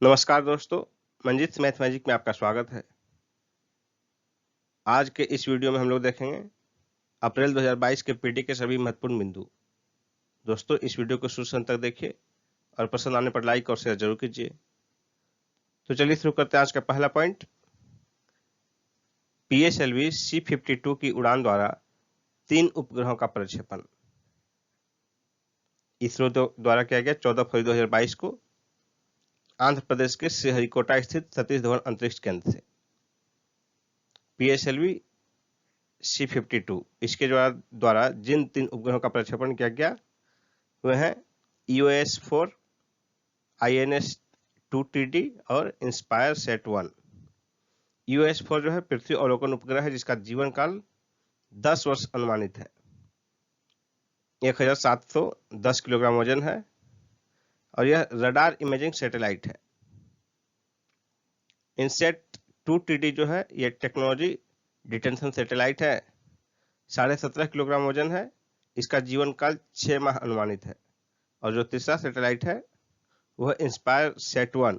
नमस्कार दोस्तों, Manjit math magic में आपका स्वागत है। आज के इस वीडियो में हम लोग देखेंगे अप्रैल 2022 के पीटी के सभी महत्वपूर्ण बिंदु। दोस्तों, इस वीडियो को शुरू से अंत तक देखिए और पसंद आने पर लाइक और शेयर जरूर कीजिए। तो चलिए शुरू करते हैं आज का पहला पॉइंट। पीएसएलवी C-52 की उड़ान द्वारा 3 उपग्रहों का प्रक्षेपण इसरो द्वारा किया गया 14 फरवरी 2022 को आंध्र प्रदेश के श्रीहरिकोटा स्थित सतीश धवन अंतरिक्ष केंद्र से। पीएसएलवी C-52 इसके द्वारा जिन 3 उपग्रहों का प्रक्षेपण किया गया वह है EOS-4, INS-2TD और इंस्पायर सेट-1। EOS-4 जो है पृथ्वी अवलोकन उपग्रह है जिसका जीवन काल 10 वर्ष अनुमानित है। 1710 किलोग्राम वजन है और यह रडार इमेजिंग सैटेलाइट है। INSAT-2TD जो है यह टेक्नोलॉजी डिटेंशन सैटेलाइट है। 17.5 किलोग्राम वजन है। इसका जीवन काल 6 माह अनुमानित है। और जो तीसरा सैटेलाइट है वह इंस्पायर सेट-1,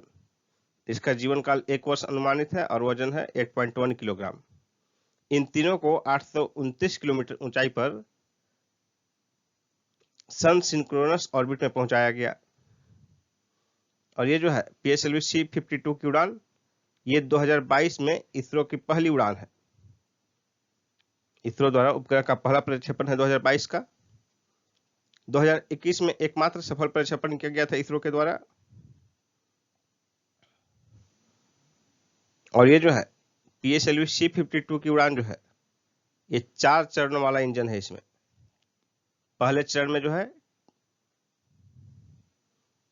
इसका जीवन काल 1 वर्ष अनुमानित है और वजन है 8.1 किलोग्राम। इन तीनों को 829 किलोमीटर ऊंचाई पर सन सिंक्रोनस ऑर्बिट में पहुंचाया गया। और ये जो है पीएसएलवी C-52 की उड़ान ये 2022 में इसरो की पहली उड़ान है। इसरो द्वारा उपग्रह का पहला प्रक्षेपण है 2022 का। 2021 में एकमात्र सफल प्रक्षेपण किया गया था इसरो के द्वारा। और ये जो है पीएसएलवी C-52 की उड़ान जो है ये 4 चरणों वाला इंजन है। इसमें पहले चरण में जो है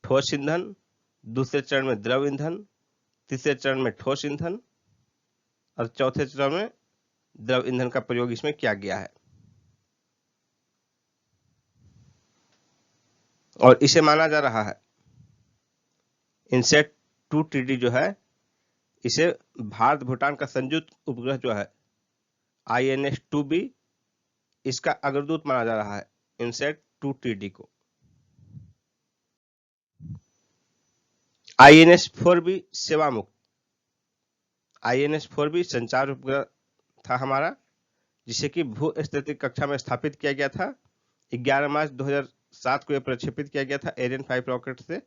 ठोस ईंधन, दूसरे चरण में द्रव ईंधन, तीसरे चरण में ठोस ईंधन और चौथे चरण में द्रव ईंधन का प्रयोग इसमें किया गया है। और इसे माना जा रहा है INSAT-2TD जो है इसे भारत भूटान का संयुक्त उपग्रह जो है INS-2B इसका अग्रदूत माना जा रहा है INSAT-2TD को। INS-4B सेवा मुक्त। INS-4B संचार उपग्रह था हमारा जिसे कि भू स्थितिक कक्षा में स्थापित किया गया था। 11 मार्च 2007 को यह प्रक्षेपित किया गया था एरियन 5 रॉकेट से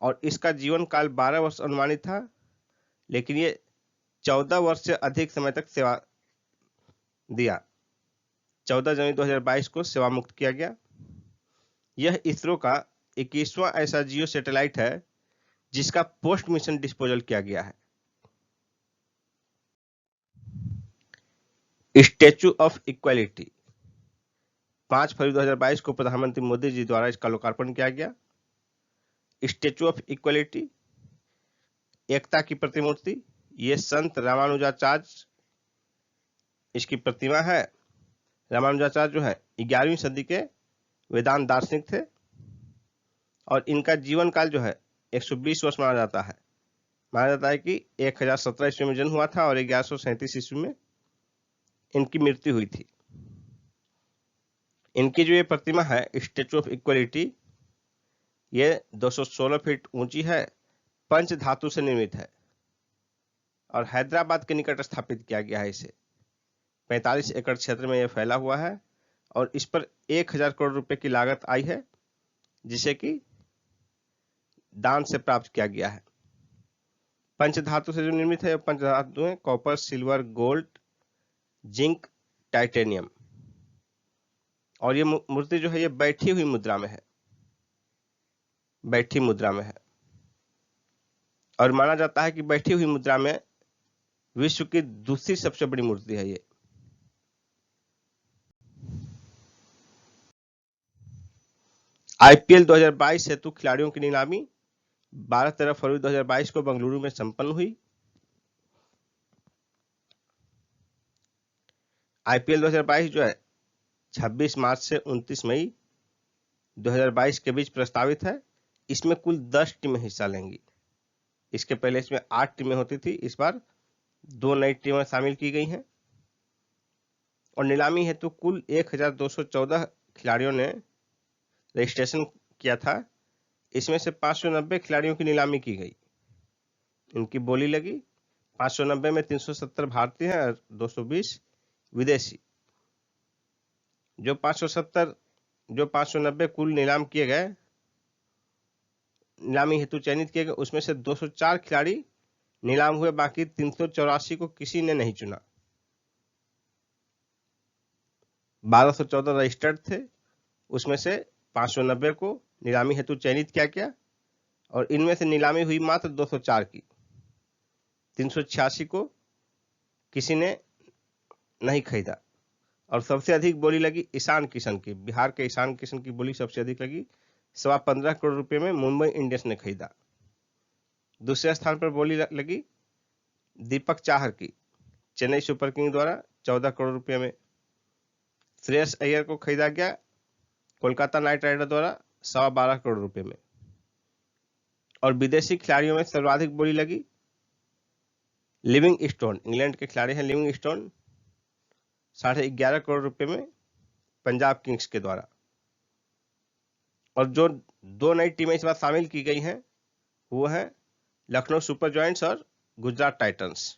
और इसका जीवन काल 12 वर्ष अनुमानित था, लेकिन ये 14 वर्ष से अधिक समय तक सेवा दिया। 14 जनवरी 2022 को सेवा मुक्त किया गया। यह इसरो का 21वां ऐसा जियो सैटेलाइट है जिसका पोस्ट मिशन डिस्पोजल किया गया है। स्टैच्यू ऑफ इक्वालिटी 5 फरवरी 2022 को प्रधानमंत्री मोदी जी द्वारा इसका लोकार्पण किया गया। स्टैच्यू ऑफ इक्वालिटी एकता की प्रतिमूर्ति, ये संत रामानुजाचार्य इसकी प्रतिमा है। रामानुजाचार्य जो है 11वीं सदी के वेदांत दार्शनिक थे और इनका जीवन काल जो है 120 वर्ष माना जाता है। माना जाता है कि 1017 ईस्वी में जन्म हुआ था और 1137 ईस्वी में इनकी मृत्यु हुई थी। इनकी जो ये प्रतिमा है स्टैच्यू ऑफ इक्वालिटी ये 216 फीट ऊंची है, पंच धातु से निर्मित है और हैदराबाद के निकट स्थापित किया गया है। इसे 45 एकड़ क्षेत्र में यह फैला हुआ है और इस पर 1000 करोड़ रुपए की लागत आई है जिसे कि दान से प्राप्त किया गया है। पंच धातु से जो निर्मित है पंच धातु है copper, silver, gold, zinc, titanium. और ये मूर्ति जो है ये बैठी हुई मुद्रा में है, बैठी मुद्रा में है और माना जाता है कि बैठी हुई मुद्रा में विश्व की दूसरी सबसे बड़ी मूर्ति है ये। IPL 2022 हेतु खिलाड़ियों की नीलामी 12-13 फरवरी 2022 को बेंगलुरु में संपन्न हुई। IPL 2022 जो है 26 मार्च से 29 मई 2022 के बीच प्रस्तावित है। इसमें कुल 10 टीमें हिस्सा लेंगी। इसके पहले इसमें 8 टीमें होती थी, इस बार 2 नई टीमें शामिल की गई हैं। और नीलामी हेतु कुल 1214 खिलाड़ियों ने रजिस्ट्रेशन किया था। इसमें से 590 खिलाड़ियों की नीलामी की गई। इनकी बोली लगी। 590 में 370 भारतीय हैं और 220 विदेशी। जो 590 कुल नीलाम किए गए, नीलामी हेतु चयनित किए गए, उसमें से 204 खिलाड़ी नीलाम हुए, बाकी 384 को किसी ने नहीं चुना। 1214 रजिस्टर्ड थे, उसमें से 590 को नीलामी हेतु चयनित किया गया और इनमें से नीलामी हुई मात्र 204 की। 386 को किसी ने नहीं खरीदा। और सबसे अधिक बोली लगी ईशान किशन की। बिहार के ईशान किशन की बोली सबसे अधिक लगी, 15.25 करोड़ रुपए में मुंबई इंडियंस ने खरीदा। दूसरे स्थान पर बोली लगी दीपक चाहर की, चेन्नई सुपर किंग द्वारा 14 करोड़ रुपए में। श्रेयस अय्यर को खरीदा गया कोलकाता नाइट राइडर द्वारा 12.25 करोड़ रुपए में। और विदेशी खिलाड़ियों में सर्वाधिक बोली लगी लिविंगस्टोन, इंग्लैंड के खिलाड़ी हैं लिविंगस्टोन, 11.5 करोड़ रुपए में पंजाब किंग्स के द्वारा। और जो 2 नई टीमें इस बार शामिल की गई हैं वो है लखनऊ सुपर जॉयंट्स और गुजरात टाइटंस।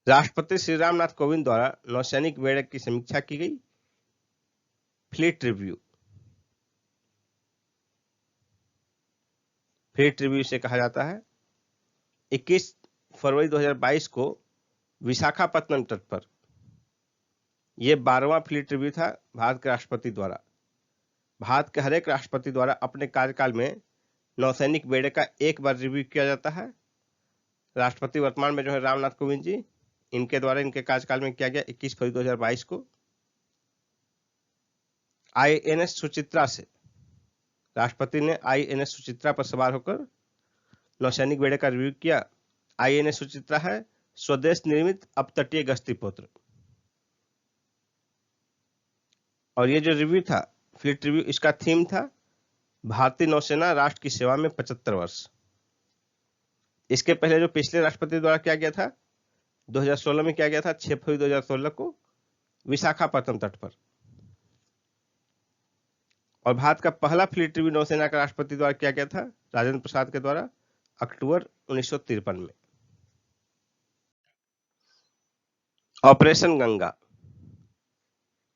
राष्ट्रपति श्री रामनाथ कोविंद द्वारा नौसैनिक बेड़े की समीक्षा की गई। फ्लीट रिव्यू, फ्लीट रिव्यू से कहा जाता है। 21 फरवरी 2022 को विशाखापत्तनम तट पर यह 12वां फ्लीट रिव्यू था भारत के राष्ट्रपति द्वारा। भारत के हर एक राष्ट्रपति द्वारा अपने कार्यकाल में नौसैनिक बेड़े का एक बार रिव्यू किया जाता है। राष्ट्रपति वर्तमान में जो है रामनाथ कोविंद जी, इनके द्वारा इनके कार्यकाल में किया गया 21 फरवरी 2022 को। INS सुचित्रा से राष्ट्रपति ने INS सुचित्रा पर सवार होकर नौसैनिक बेड़े का रिव्यू किया। INS सुचित्रा है स्वदेश निर्मित अपतटीय गश्ती पोत्र। और ये जो रिव्यू था फ्लीट रिव्यू, इसका थीम था भारतीय नौसेना राष्ट्र की सेवा में 75 वर्ष। इसके पहले जो पिछले राष्ट्रपति द्वारा किया गया था 2016 में किया गया था 6 फरवरी 2016 को विशाखापत्तनम तट पर। और भारत का पहला फ्लीट रिव्यू नौसेना का राष्ट्रपति द्वारा किया गया था राजेंद्र प्रसाद के द्वारा अक्टूबर 1953 में। Operation Ganga,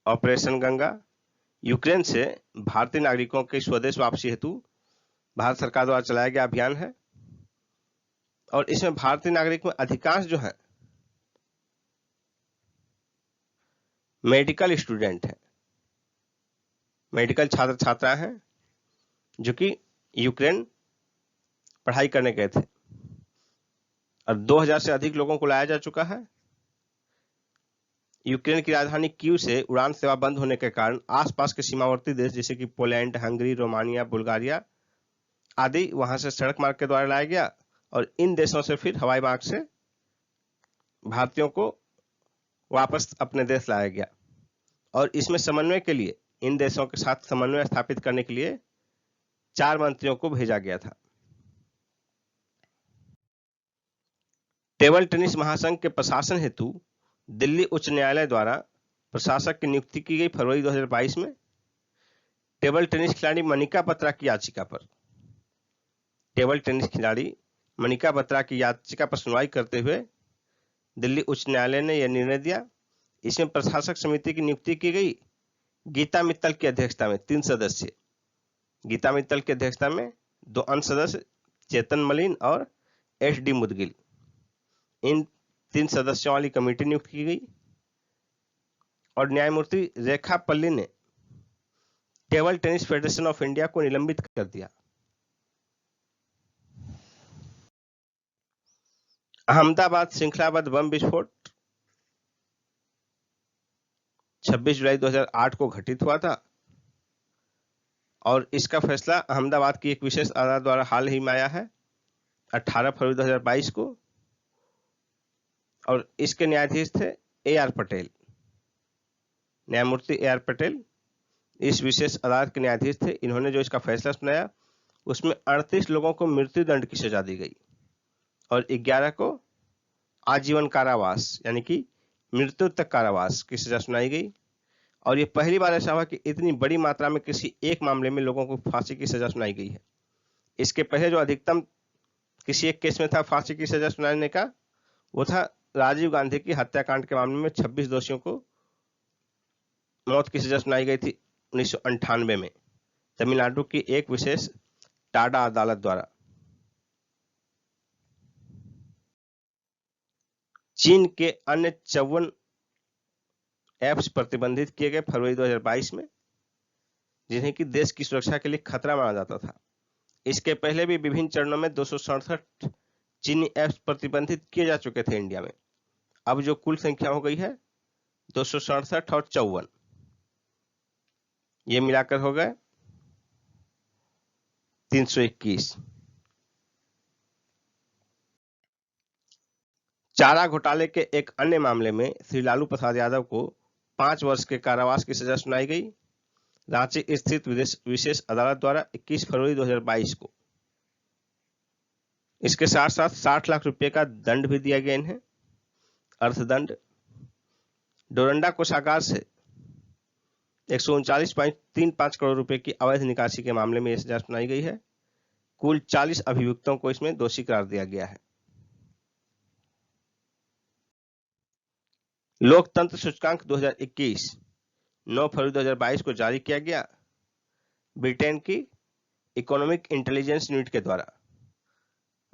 operation Ganga Ukraine से भारतीय नागरिकों के स्वदेश वापसी हेतु भारत सरकार द्वारा चलाया गया अभियान है। और इसमें भारतीय नागरिक में अधिकांश जो है मेडिकल स्टूडेंट हैं, मेडिकल छात्र छात्राएं हैं जो कि यूक्रेन पढ़ाई करने गए थे। और 2000 से अधिक लोगों को लाया जा चुका है। यूक्रेन की राजधानी कीव से उड़ान सेवा बंद होने के कारण आसपास के सीमावर्ती देश जैसे कि पोलैंड, हंगरी, रोमानिया, बुल्गारिया आदि वहां से सड़क मार्ग के द्वारा लाया गया और इन देशों से फिर हवाई मार्ग से भारतीयों को वापस अपने देश लाया गया। और इसमें समन्वय के लिए, इन देशों के साथ समन्वय स्थापित करने के लिए 4 मंत्रियों को भेजा गया था। टेबल टेनिस महासंघ के प्रशासन हेतु दिल्ली उच्च न्यायालय द्वारा प्रशासक की नियुक्ति की गई फरवरी 2022 में। टेबल टेनिस खिलाड़ी मनिका बत्रा की याचिका पर, टेबल टेनिस खिलाड़ी मनिका बत्रा की याचिका पर सुनवाई करते हुए दिल्ली उच्च न्यायालय ने यह निर्णय दिया। इसमें प्रशासक समिति की नियुक्ति की गई गीता मित्तल की अध्यक्षता में 3 सदस्य, गीता मित्तल की अध्यक्षता में 2 अन्य सदस्य चेतन मलिन और SD मुदगिल, इन 3 सदस्यों वाली कमेटी नियुक्त की गई। और न्यायमूर्ति रेखा पल्ली ने table tennis federation of India को निलंबित कर दिया। अहमदाबाद श्रृंखलाबद्ध बम विस्फोट 26 जुलाई 2008 को घटित हुआ था और इसका फैसला अहमदाबाद की एक विशेष अदालत द्वारा हाल ही में आया है 18 फरवरी 2022 को। और इसके न्यायाधीश थे AR पटेल, न्यायमूर्ति AR पटेल इस विशेष अदालत के न्यायाधीश थे। इन्होंने जो इसका फैसला सुनाया उसमें 38 लोगों को मृत्युदंड की सजा दी गई और 11 को आजीवन कारावास यानी कि मृत्यु तक कारावास की सजा सुनाई गई। और ये पहली बार ऐसा हुआ कि इतनी बड़ी मात्रा में किसी एक मामले में लोगों को फांसी की सजा सुनाई गई है। इसके पहले जो अधिकतम किसी एक केस में था फांसी की सजा सुनाने का, वो था राजीव गांधी की हत्याकांड के मामले में 26 दोषियों को मौत की सजा सुनाई गई थी 1998 में तमिलनाडु की एक विशेष टाडा अदालत द्वारा। चीन के अन्य 54 ऐप्स प्रतिबंधित किए गए फरवरी 2022 में, जिन्हें कि देश की सुरक्षा के लिए खतरा माना जाता था। इसके पहले भी विभिन्न चरणों में 267 चीनी ऐप्स प्रतिबंधित किए जा चुके थे इंडिया में। अब जो कुल संख्या हो गई है 267 और 54, ये मिलाकर हो गए 321। चारा घोटाले के एक अन्य मामले में श्री लालू प्रसाद यादव को 5 वर्ष के कारावास की सजा सुनाई गई रांची स्थित विशेष अदालत द्वारा 21 फरवरी 2022 को। इसके साथ साथ 60 लाख रुपए का दंड भी दिया गया इन्हें, अर्थदंड। डोरंडा कोषागार से 139.35 करोड़ रुपए की अवैध निकासी के मामले में यह सजा सुनाई गई है। कुल 40 अभियुक्तों को इसमें दोषी करार दिया गया है। लोकतंत्र सूचकांक 2021 9 फरवरी 2022 को जारी किया गया ब्रिटेन की इकोनॉमिक इंटेलिजेंस यूनिट के द्वारा,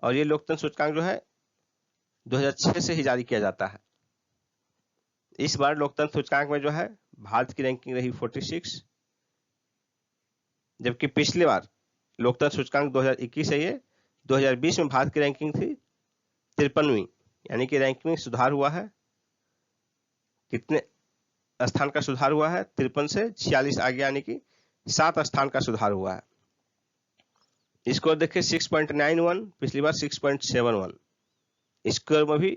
और ये लोकतंत्र सूचकांक जो है 2006 से ही जारी किया जाता है। इस बार लोकतंत्र सूचकांक में जो है भारत की रैंकिंग रही 46, जबकि पिछली बार लोकतंत्र सूचकांक 2021 है, ये 2020 में भारत की रैंकिंग थी 53वीं, यानी कि रैंकिंग में सुधार हुआ है। कितने स्थान का सुधार हुआ है? 53 से 46 आ गया, यानी कि 7 स्थान का सुधार हुआ है। स्कोर देखिए 6.91, पिछली बार 6.71, स्कोर में भी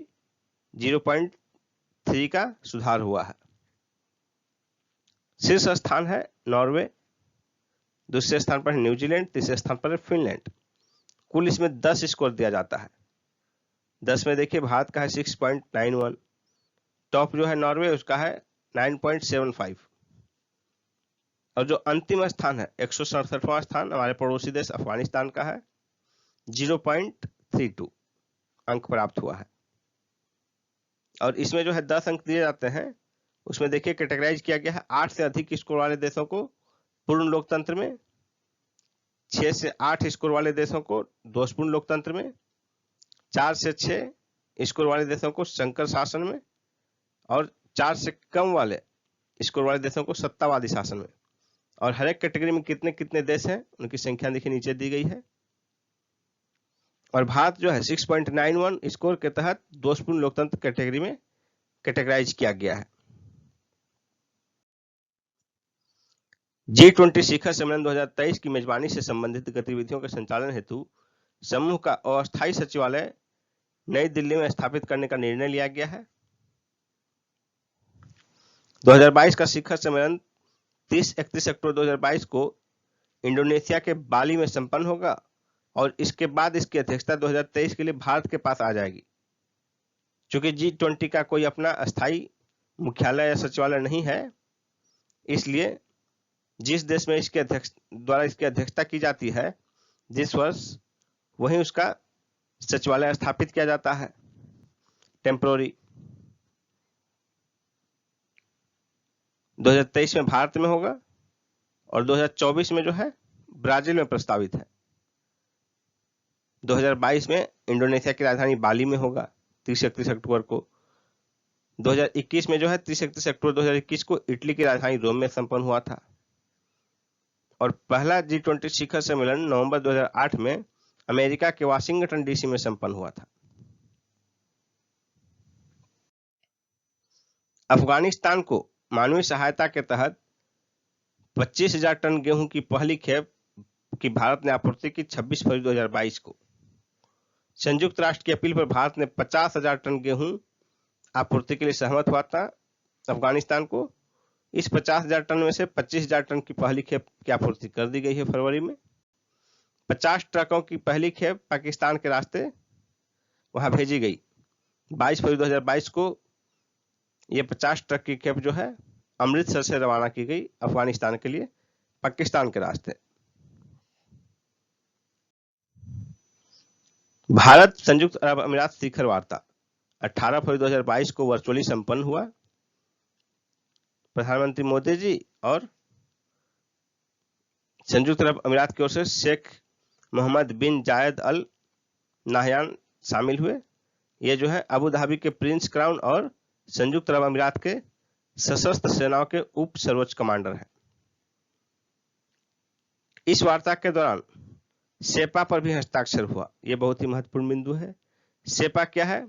0.3 का सुधार हुआ है। शीर्ष स्थान है नॉर्वे, दूसरे स्थान पर न्यूजीलैंड, तीसरे स्थान पर फिनलैंड। कुल इसमें 10 स्कोर दिया जाता है। 10 में देखिए भारत का है 6.91, टॉप जो है नॉर्वे उसका है 9.75, और जो अंतिम स्थान है 167वां स्थान हमारे पड़ोसी देश अफगानिस्तान का है 0.32 अंक प्राप्त हुआ है। और इसमें जो है 10 अंक दिए जाते हैं, उसमें देखिए कैटेगराइज किया गया है 8 से अधिक स्कोर वाले देशों को पूर्ण लोकतंत्र में, 6 से 8 स्कोर वाले देशों को दोषपूर्ण लोकतंत्र में, 4 से 6 स्कोर वाले देशों को संकर शासन में, और 4 से कम वाले स्कोर वाले देशों को सत्तावादी शासन में। और हर एक कैटेगरी में कितने कितने देश हैं उनकी संख्या देखिए नीचे दी गई है। और भारत जो है 6.91 स्कोर के तहत दोषपूर्ण लोकतंत्र कैटेगरी में कैटेगराइज किया गया है। G20 शिखर सम्मेलन 2023 की मेजबानी से संबंधित गतिविधियों के संचालन हेतु समूह का अस्थायी सचिवालय नई दिल्ली में स्थापित करने का निर्णय लिया गया है। 2022 का शिखर सम्मेलन 30-31 अक्टूबर 2022 को इंडोनेशिया के बाली में संपन्न होगा, और इसके बाद इसकी अध्यक्षता 2023 के लिए भारत के पास आ जाएगी। चूंकि G20 का कोई अपना अस्थायी मुख्यालय या सचिवालय नहीं है, इसलिए जिस देश में इसके द्वारा इसकी अध्यक्षता की जाती है जिस वर्ष, वहीं उसका सचिवालय स्थापित किया जाता है टेम्पोररी। 2023 में भारत में होगा और 2024 में जो है ब्राजील में प्रस्तावित है। 2022 में इंडोनेशिया की राजधानी बाली में होगा 30-31 अक्टूबर को। 2021 में जो है 30-31 अक्टूबर 2021 को इटली की राजधानी रोम में संपन्न हुआ था। और पहला G20 शिखर सम्मेलन नवंबर 2008 में अमेरिका के वाशिंगटन डीसी में संपन्न हुआ था। अफगानिस्तान को मानवीय सहायता के तहत 25,000 टन गेहूं की पहली खेप की भारत ने आपूर्ति की 26 फरवरी 2022 को। संयुक्त राष्ट्र की अपील पर भारत ने 50,000 टन गेहूं आपूर्ति के लिए सहमत हुआ था अफगानिस्तान को। इस 50,000 टन में से 25,000 टन की पहली खेप की आपूर्ति कर दी गई है फरवरी में। 50 ट्रकों की पहली खेप पाकिस्तान के रास्ते वहां भेजी गई 22 फरवरी 2022 को। ये 50 ट्रक की खेप जो है अमृतसर से रवाना की गई अफगानिस्तान के लिए पाकिस्तान के रास्ते। भारत संयुक्त अरब अमीरात शिखर वार्ता 18 फरवरी 2022 को वर्चुअली संपन्न हुआ। प्रधानमंत्री मोदी जी और संयुक्त अरब अमीरात की ओर से शेख मोहम्मद बिन जायद अल नाहयान शामिल हुए। ये जो है अबू धाबी के प्रिंस क्राउन और संयुक्त अरब अमीरात के सशस्त्र सेनाओं के उप सर्वोच्च कमांडर हैं। इस वार्ता के दौरान सेपा पर भी हस्ताक्षर हुआ। यह बहुत ही महत्वपूर्ण बिंदु है। सेपा क्या है?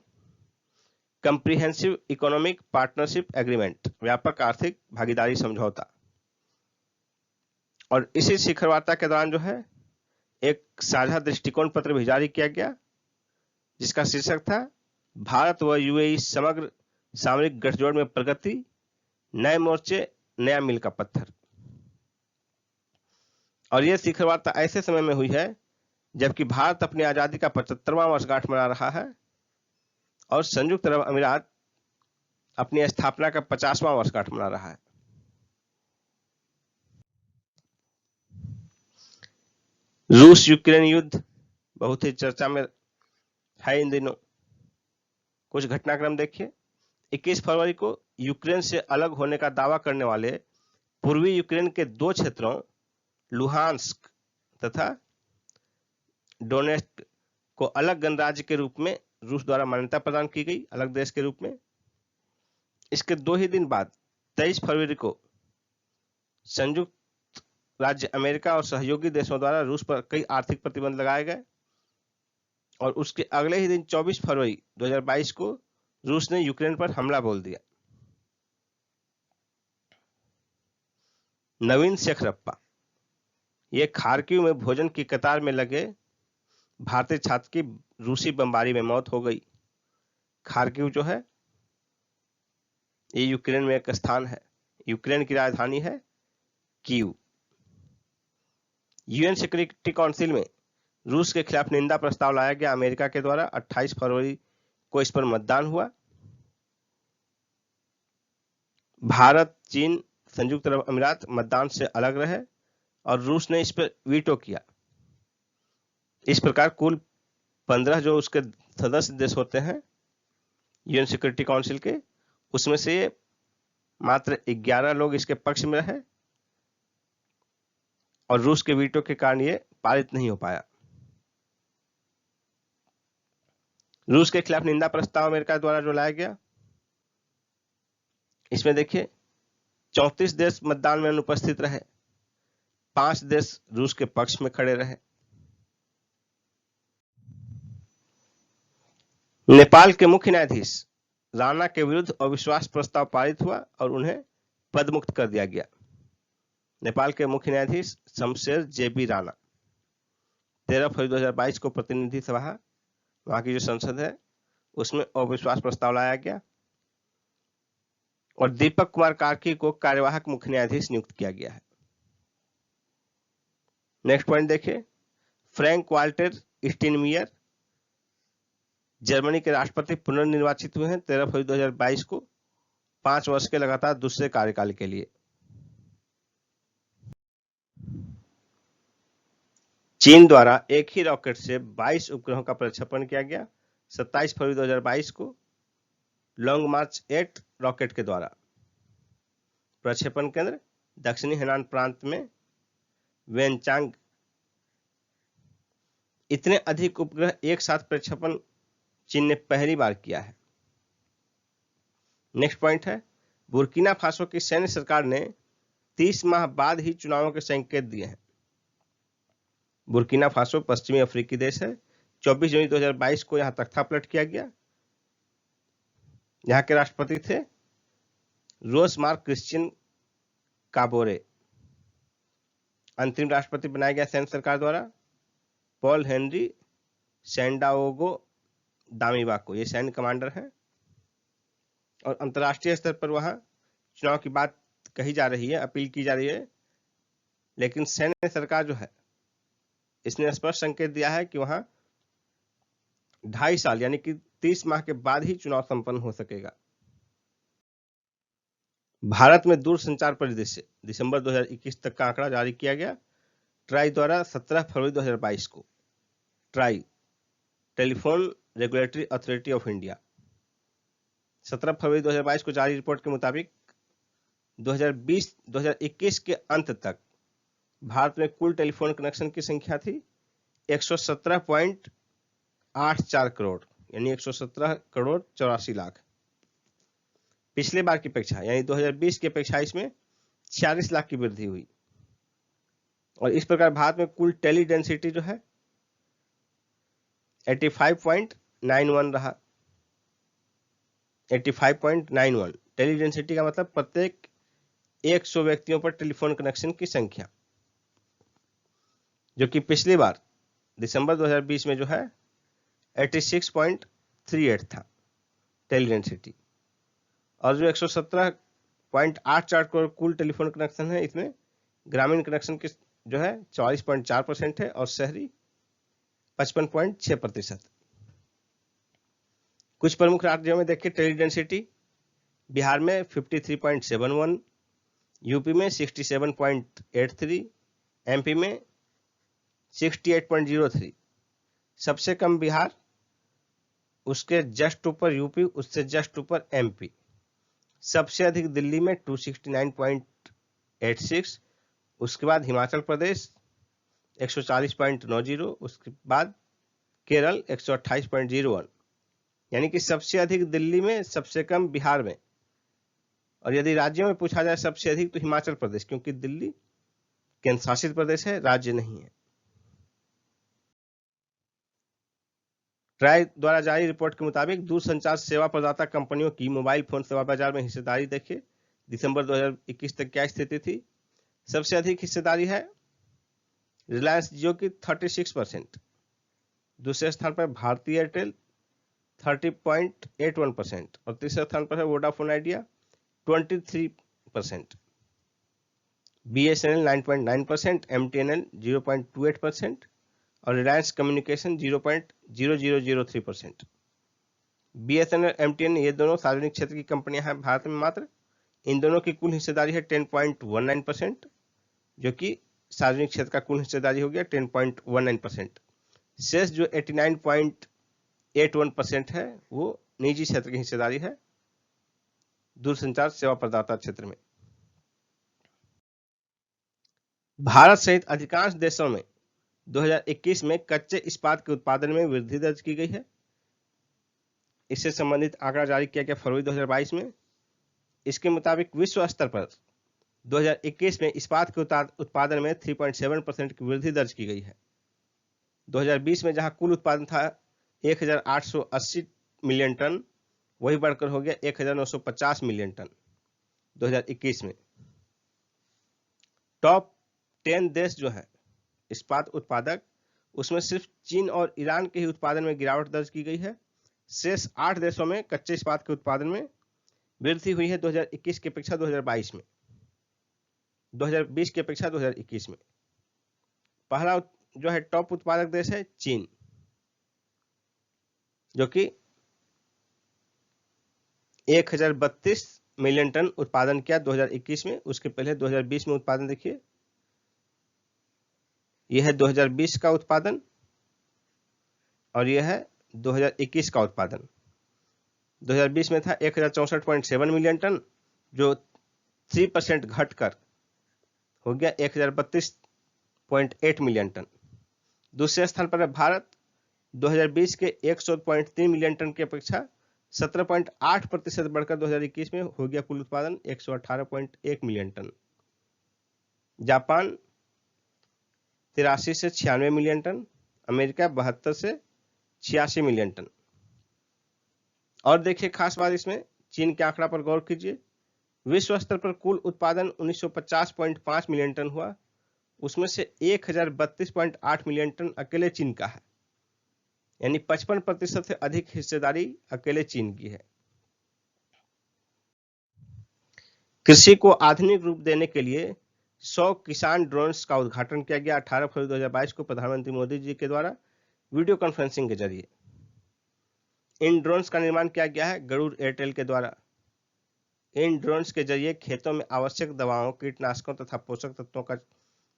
कंप्रिहेंसिव इकोनॉमिक पार्टनरशिप एग्रीमेंट, व्यापक आर्थिक भागीदारी समझौता। और इसी शिखर वार्ता के दौरान जो है एक साझा दृष्टिकोण पत्र भी जारी किया गया, जिसका शीर्षक था भारत व यूएई समग्र सामरिक गठजोड़ में प्रगति, नए मोर्चे, नया मील का पत्थर। और यह शिखर वार्ता ऐसे समय में हुई है जबकि भारत अपनी आजादी का 75वां वर्षगांठ मना रहा है और संयुक्त अरब अमीरात अपनी स्थापना का 50वां वर्षगांठ मना रहा है। रूस यूक्रेन युद्ध बहुत ही चर्चा में है इन दिनों। कुछ घटनाक्रम देखिए। 21 फरवरी को यूक्रेन से अलग होने का दावा करने वाले पूर्वी यूक्रेन के दो क्षेत्रों लुहांस्क तथा डोनेट्स्क को अलग गणराज्य के रूप में रूस द्वारा मान्यता प्रदान की गई, अलग देश के रूप में। इसके 2 ही दिन बाद 23 फरवरी को संयुक्त राज्य अमेरिका और सहयोगी देशों द्वारा रूस पर कई आर्थिक प्रतिबंध लगाए गए और उसके अगले ही दिन 24 फरवरी 2022 को रूस ने यूक्रेन पर हमला बोल दिया। नवीन शेखरप्पा, ये खार्किव में भोजन की कतार में लगे भारतीय छात्र की रूसी बमबारी में मौत हो गई। खार्किव जो है ये यूक्रेन में एक स्थान है। यूक्रेन की राजधानी है कीव। यूएन सिक्योरिटी काउंसिल में रूस के खिलाफ निंदा प्रस्ताव लाया गया अमेरिका के द्वारा। 28 फरवरी को इस पर मतदान हुआ। भारत, चीन, संयुक्त अरब अमीरात मतदान से अलग रहे और रूस ने इस पर वीटो किया। इस प्रकार कुल 15 जो उसके सदस्य देश होते हैं यूएन सिक्योरिटी काउंसिल के, उसमें से मात्र 11 लोग इसके पक्ष में रहे और रूस के वीटो के कारण ये पारित नहीं हो पाया। रूस के खिलाफ निंदा प्रस्ताव अमेरिका द्वारा जो लाया गया, इसमें देखिए 34 देश मतदान में अनुपस्थित रहे, 5 देश रूस के पक्ष में खड़े रहे। नेपाल के मुख्य न्यायाधीश राणा के विरुद्ध अविश्वास प्रस्ताव पारित हुआ और उन्हें पदमुक्त कर दिया गया। नेपाल के मुख्य न्यायाधीश शमशेर जेबी राणा 13 फरवरी 2022 को प्रतिनिधि सभा, वहां की जो संसद है, उसमें अविश्वास प्रस्ताव लाया गया और दीपक कुमार कार्की को कार्यवाहक मुख्य न्यायाधीश नियुक्त किया गया है। नेक्स्ट पॉइंट देखिए। फ्रैंक वाल्टर स्टीनमियर जर्मनी के राष्ट्रपति पुनर्निर्वाचित हुए हैं 13 फरवरी 2022 को 5 वर्ष के लगातार दूसरे कार्यकाल के लिए। चीन द्वारा एक ही रॉकेट से 22 उपग्रहों का प्रक्षेपण किया गया 27 फरवरी 2022 को लॉन्ग मार्च 8 रॉकेट के द्वारा। प्रक्षेपण केंद्र दक्षिणी हेनान प्रांत में वेनचांग। इतने अधिक उपग्रह एक साथ प्रक्षेपण चीन ने पहली बार किया है। नेक्स्ट पॉइंट है, बुर्किना फासो की सैन्य सरकार ने 30 माह बाद ही चुनावों के संकेत दिए हैं। बुर्किना फासो पश्चिमी अफ्रीकी देश है। 24 जनवरी 2022 को यहां तख्तापलट किया गया। यहां के राष्ट्रपति थे रोस मार्क क्रिश्चियन काबोरे। अंतरिम राष्ट्रपति बनाया गया सैन्य सरकार द्वारा पॉल हेनरी सैंडाओगो दामिबा को। ये सैन्य कमांडर हैं और अंतर्राष्ट्रीय स्तर पर वहां चुनाव की बात कही जा रही है, अपील की जा रही है, लेकिन सैन्य सरकार जो है इसने स्पष्ट संकेत दिया है कि वहां 2.5 साल यानी कि 30 माह के बाद ही चुनाव संपन्न हो सकेगा। भारत में दूरसंचार परिदृश्य दिसंबर 2021 तक का आंकड़ा जारी किया गया ट्राई द्वारा 17 फरवरी 2022 को। Try telephone regulatory authority of India 17 फरवरी 2022 को जारी रिपोर्ट के मुताबिक 2020-2021 के अंत तक भारत में कुल टेलीफोन कनेक्शन की संख्या थी 117.84 करोड़, यानी 117 करोड़ 84 लाख। पिछले बार की अपेक्षा यानी 2020 की अपेक्षा इसमें 46 लाख की वृद्धि हुई और इस प्रकार भारत में कुल टेली डेंसिटी जो है 85.91 रहा। 85.91 टेली डेंसिटी का मतलब प्रत्येक 100 व्यक्तियों पर टेलीफोन कनेक्शन की संख्या, जो कि पिछली बार दिसंबर 2020 में जो है 86.38 था टेली डेंसिटी। और जो 117.84 करोड़ कुल टेलीफोन कनेक्शन है, इसमें ग्रामीण कनेक्शन की जो है 44.4% है और शहरी 55.6%। कुछ प्रमुख राज्यों में देखिए टेली डेंसिटी, बिहार में 53.71, यूपी में 67.83, एमपी में 68.03। सबसे कम बिहार, उसके जस्ट ऊपर यूपी, उससे जस्ट ऊपर एमपी। सबसे अधिक दिल्ली में 269.86, उसके बाद हिमाचल प्रदेश 140.90, उसके बाद केरल 128.01। यानी कि सबसे अधिक दिल्ली में, सबसे कम बिहार में, और यदि राज्यों में पूछा जाए सबसे अधिक तो हिमाचल प्रदेश, क्योंकि दिल्ली केंद्र शासित प्रदेश है, राज्य नहीं है। ट्राई द्वारा जारी रिपोर्ट के मुताबिक दूरसंचार सेवा प्रदाता कंपनियों की मोबाइल फोन सेवा बाजार में हिस्सेदारी देखिए दिसंबर 2021 तक क्या स्थिति थी। सबसे अधिक हिस्सेदारी है रिलायंस जियो की 36%, दूसरे स्थान पर भारती एयरटेल 30.81% और तीसरे स्थान पर है वोडाफोन आइडिया 23%, BSNL 9.9%, MTNL 0.28% और रिलायंस कम्युनिकेशन 0.0003%। BSNL, MTNL ये दोनों सार्वजनिक क्षेत्र की कंपनियां हैं भारत में मात्र। इन दोनों की कुल हिस्सेदारी है 10.19%, जो कि सार्वजनिक क्षेत्र का कुल हिस्सेदारी हो गया 10.19%। शेष जो 89.81% है वो निजी क्षेत्र की हिस्सेदारी है दूरसंचार सेवा प्रदाता क्षेत्र में। भारत सहित अधिकांश देशों में 2021 में कच्चे इस्पात के उत्पादन में वृद्धि दर्ज की गई है। इससे संबंधित आंकड़ा जारी किया गया फरवरी 2022 में। इसके मुताबिक विश्व स्तर पर 2021 में इस्पात के उत्पादन में 3.7% की वृद्धि दर्ज की गई है। 2020 में जहां कुल उत्पादन था 1880 मिलियन टन, वही बढ़कर हो गया 1950 मिलियन टन 2021 में। टॉप 10 देश जो है इस्पात उत्पादक, उसमें सिर्फ चीन और ईरान के ही उत्पादन में गिरावट दर्ज की गई है। शेष 8 देशों में कच्चे इस्पात के उत्पादन में वृद्धि हुई है 2021 की अपेक्षा 2022 में, 2020 की अपेक्षा 2021 में। पहला जो है टॉप उत्पादक देश है चीन, जो कि 1032 मिलियन टन उत्पादन किया 2021 में। उसके पहले 2020 में उत्पादन देखिए, यह है 2020 का उत्पादन और यह है 2021 का उत्पादन। 2020 में था 1064.7 मिलियन टन, जो 3% घटकर हो गया 1032.8 मिलियन टन। दूसरे स्थान पर है भारत, 2020 के 100.3 मिलियन टन की अपेक्षा 17.8% बढ़कर 2021 में हो गया कुल उत्पादन 118.1 मिलियन टन। जापान 83 से 96 मिलियन टन, अमेरिका 72 से 86 मिलियन टन। और देखिए खास बात इसमें चीन के आंकड़ा पर गौर कीजिए। विश्व स्तर पर कुल उत्पादन 1950.5 मिलियन टन हुआ, उसमें से 1032.8 मिलियन टन अकेले चीन का है, यानी 55% से अधिक हिस्सेदारी अकेले चीन की है। कृषि को आधुनिक रूप देने के लिए 100 किसान ड्रोन्स का उद्घाटन किया गया 18 फरवरी 2022 को प्रधानमंत्री मोदी जी के द्वारा वीडियो कॉन्फ्रेंसिंग के जरिए। इन ड्रोन्स का निर्माण किया गया है गरुड़ एयरटेल के द्वारा। इन ड्रोन्स के जरिए खेतों में आवश्यक दवाओं, कीटनाशकों तथा पोषक तत्वों का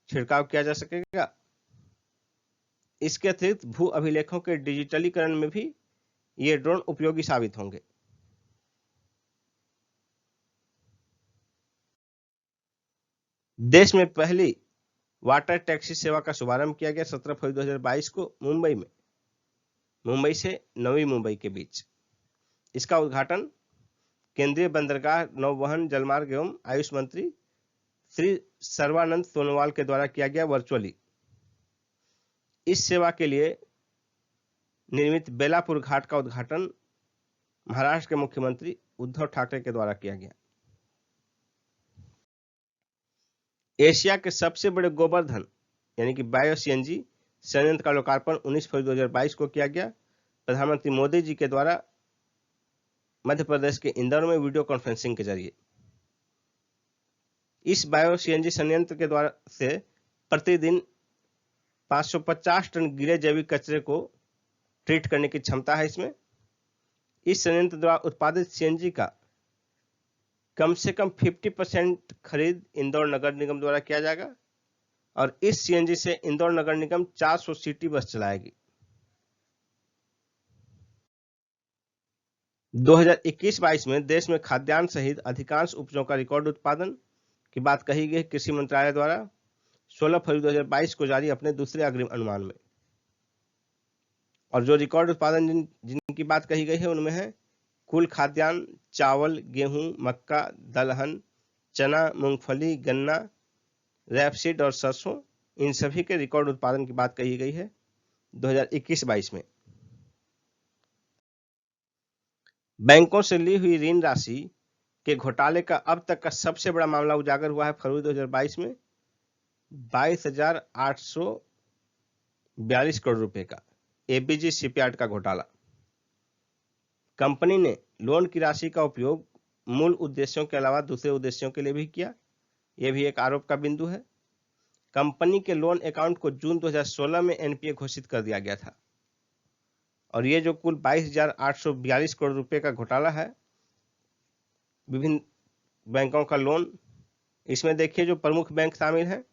छिड़काव किया जा सकेगा। इसके अतिरिक्त भू अभिलेखों के डिजिटलीकरण में भी ये ड्रोन उपयोगी साबित होंगे। देश में पहली वाटर टैक्सी सेवा का शुभारंभ किया गया 17 फरवरी 2022 को मुंबई में, मुंबई से नवी मुंबई के बीच। इसका उद्घाटन केंद्रीय बंदरगाह, नौवहन, जलमार्ग एवं आयुष मंत्री श्री सर्बानंद सोनोवाल के द्वारा किया गया वर्चुअली। इस सेवा के लिए निर्मित बेलापुर घाट का उद्घाटन महाराष्ट्र के मुख्यमंत्री उद्धव ठाकरे के द्वारा किया गया। एशिया के सबसे बड़े गोवर्धन यानी कि बायो सीएनजी संयंत्र का लोकार्पण 19 फरवरी 2022 को किया गया। प्रधानमंत्री मोदी जी के द्वारा मध्य प्रदेश के इंदौर में वीडियो कॉन्फ्रेंसिंग के जरिए। इस बायो सीएनजी संयंत्र के द्वारा से प्रतिदिन 550 टन गीले जैविक कचरे को ट्रीट करने की क्षमता है इसमें। इस संयंत्र द्वारा उत्पादित सीएनजी का कम से कम 50% खरीद इंदौर नगर निगम द्वारा किया जाएगा और इस सीएनजी से इंदौर नगर निगम 400 सिटी बस चलाएगी। 2021-22 में देश में खाद्यान्न सहित अधिकांश उपजों का रिकॉर्ड उत्पादन की बात कही गई कृषि मंत्रालय द्वारा 16 फरवरी 2022 को जारी अपने दूसरे अग्रिम अनुमान में। और जो रिकॉर्ड उत्पादन जिनकी बात कही गई है उनमें है कुल खाद्यान्न, चावल, गेहूं, मक्का, दलहन, चना, मूंगफली, गन्ना, रैपसीड और सरसों, इन सभी के रिकॉर्ड उत्पादन की बात कही गई है 2021-22 में। बैंकों से ली हुई ऋण राशि के घोटाले का अब तक का सबसे बड़ा मामला उजागर हुआ है फरवरी 2022 में 22,842 करोड़ रुपए का एबीजी शिपयार्ड का घोटाला। कंपनी ने लोन की राशि का उपयोग मूल उद्देश्यों के अलावा दूसरे उद्देश्यों के लिए भी किया, यह भी एक आरोप का बिंदु है। कंपनी के लोन अकाउंट को जून 2016 में एनपीए घोषित कर दिया गया था और ये जो कुल 22,842 करोड़ रुपए का घोटाला है विभिन्न बैंकों का लोन, इसमें देखिए जो प्रमुख बैंक शामिल हैं,